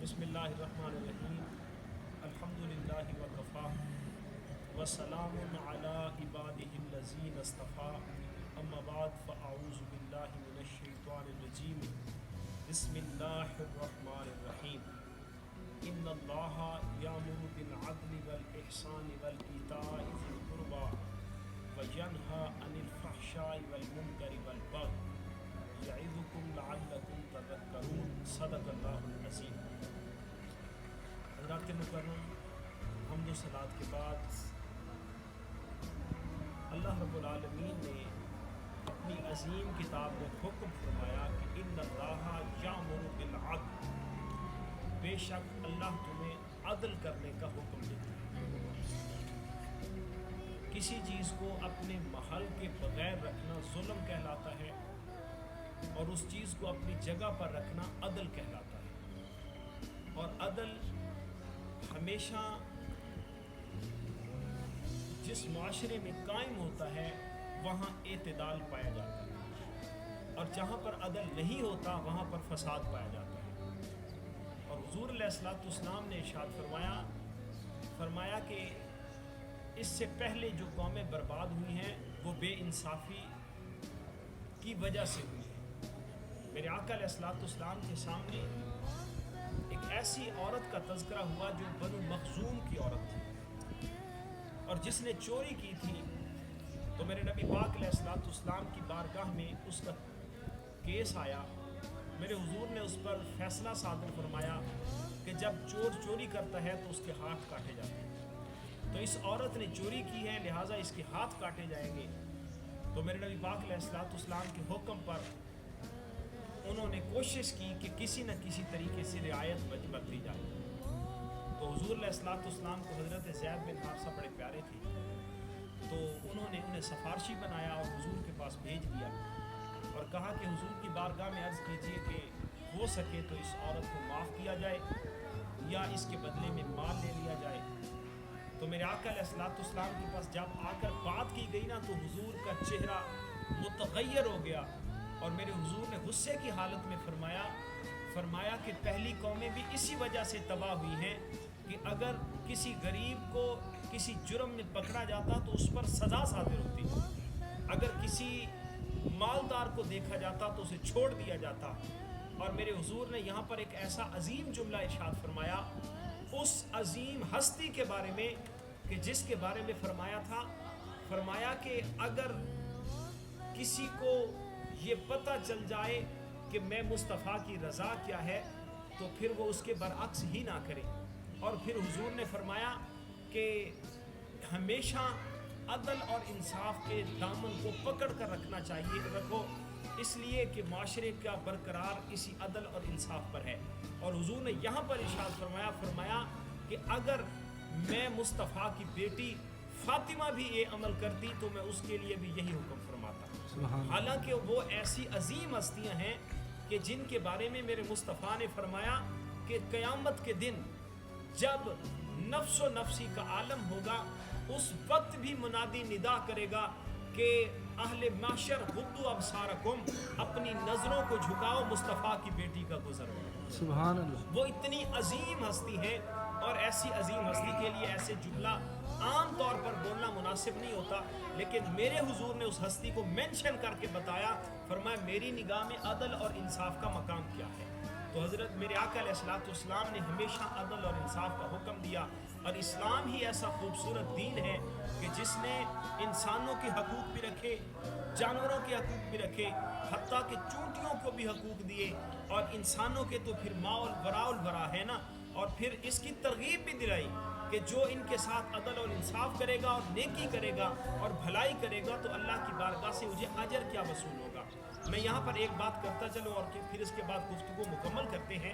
بسم اللہ الرحمن الرحیم الحمدللہ وکفا وسلام علی عبادہ الذین اصطفیٰ اما بعد فاعوذ باللہ من الشیطان الرجیم بسم اللہ الرحمن الرحیم ان اللہ یامر بالعدل والاحسان وایتاء ذی القربی وینہی عن الفحشاء والمنکر والبغی یعظکم لعلکم تذکرون صدق اللہ العظیم۔ حضرات مکرم، حمد و صلوات کے بعد اللہ رب العالمین نے اپنی عظیم کتاب میں حکم فرمایا کہ ان اللہ یامر بالعدل، بے شک اللہ تمہیں عدل کرنے کا حکم دیتا ہے۔ کسی چیز کو اپنے محل کے بغیر رکھنا ظلم کہلاتا ہے اور اس چیز کو اپنی جگہ پر رکھنا عدل کہلاتا ہے۔ اور عدل ہمیشہ جس معاشرے میں قائم ہوتا ہے وہاں اعتدال پایا جاتا ہے، اور جہاں پر عدل نہیں ہوتا وہاں پر فساد پایا جاتا ہے۔ اور حضور علیہ الصلوۃ والسلام نے ارشاد فرمایا کہ اس سے پہلے جو قومیں برباد ہوئی ہیں وہ بے انصافی کی وجہ سے ہوئی ہے۔ میرے آقا علیہ الصلوۃ والسلام کے سامنے ایک ایسی عورت کا تذکرہ ہوا جو بنو مخزوم کی عورت تھی، اور جس نے چوری کی تھی، تو میرے نبی پاک علیہ الصلوۃ والسلام کی بارگاہ میں اس کا کیس آیا۔ میرے حضور نے اس پر فیصلہ صادر فرمایا کہ جب چور چوری کرتا ہے تو اس کے ہاتھ کاٹے جاتے ہیں، تو اس عورت نے چوری کی ہے لہٰذا اس کے ہاتھ کاٹے جائیں گے۔ تو میرے نبی پاک علیہ الصلوۃ والسلام کے حکم پر انہوں نے کوشش کی کہ کسی نہ کسی طریقے سے رعایت برتی جائے۔ تو حضور علیہ الصلوۃ والسلام کو حضرت زید بن حارثہ بڑے پیارے تھے، تو انہوں نے انہیں سفارشی بنایا اور حضور کے پاس بھیج دیا اور کہا کہ حضور کی بارگاہ میں عرض کیجئے کہ ہو سکے تو اس عورت کو معاف کیا جائے یا اس کے بدلے میں مال لے لیا جائے۔ تو میرے آقا علیہ الصلوۃ والسلام کے پاس جب آ کر بات کی گئی نا تو حضور کا چہرہ متغیر ہو گیا، اور میرے حضور نے غصے کی حالت میں فرمایا کہ پہلی قومیں بھی اسی وجہ سے تباہ ہوئی ہیں کہ اگر کسی غریب کو کسی جرم میں پکڑا جاتا تو اس پر سزا صادر ہوتی، اگر کسی مالدار کو دیکھا جاتا تو اسے چھوڑ دیا جاتا۔ اور میرے حضور نے یہاں پر ایک ایسا عظیم جملہ ارشاد فرمایا اس عظیم ہستی کے بارے میں کہ جس کے بارے میں فرمایا کہ اگر کسی کو یہ پتہ چل جائے کہ میں مصطفیٰ کی رضا کیا ہے تو پھر وہ اس کے برعکس ہی نہ کرے۔ اور پھر حضور نے فرمایا کہ ہمیشہ عدل اور انصاف کے دامن کو پکڑ کر رکھو، اس لیے کہ معاشرے کا برقرار اسی عدل اور انصاف پر ہے۔ اور حضور نے یہاں پر ارشاد فرمایا کہ اگر میں مصطفیٰ کی بیٹی فاطمہ بھی یہ عمل کرتی تو میں اس کے لیے بھی یہی حکم فرماتا۔ حالانکہ وہ ایسی عظیم ہستیاں ہیں کہ جن کے بارے میں میرے مصطفیٰ نے فرمایا کہ قیامت کے دن جب نفس و نفسی کا عالم ہوگا اس وقت بھی منادی ندا کرے گا کہ اہل معاشر غضوا ابصارکم، اپنی نظروں کو جھکاؤ، مصطفیٰ کی بیٹی کا گزر ہوگا۔ سبحان اللہ۔ وہ اتنی عظیم ہستی ہے، اور ایسی عظیم ہستی کے لیے ایسے جملہ عام طور پر بولنا مناسب نہیں ہوتا، لیکن میرے حضور نے اس ہستی کو مینشن کر کے بتایا، فرمایا میری نگاہ میں عدل اور انصاف کا مقام کیا ہے۔ تو حضرت میرے آقا علیہ الصلوۃ والسلام نے ہمیشہ عدل اور انصاف کا حکم دیا، اور اسلام ہی ایسا خوبصورت دین ہے کہ جس نے انسانوں کے حقوق بھی رکھے، جانوروں کے حقوق بھی رکھے، حتیٰ کہ چونٹیوں کو بھی حقوق دیے، اور انسانوں کے تو پھر ما الورا الورا ہے نا، اور پھر اس کی ترغیب بھی دلائی کہ جو ان کے ساتھ عدل اور انصاف کرے گا اور نیکی کرے گا اور بھلائی کرے گا تو اللہ کی بارگاہ سے مجھے اجر کیا وصول ہوگا۔ میں یہاں پر ایک بات کرتا چلوں اور پھر اس کے بعد گفتگو مکمل کرتے ہیں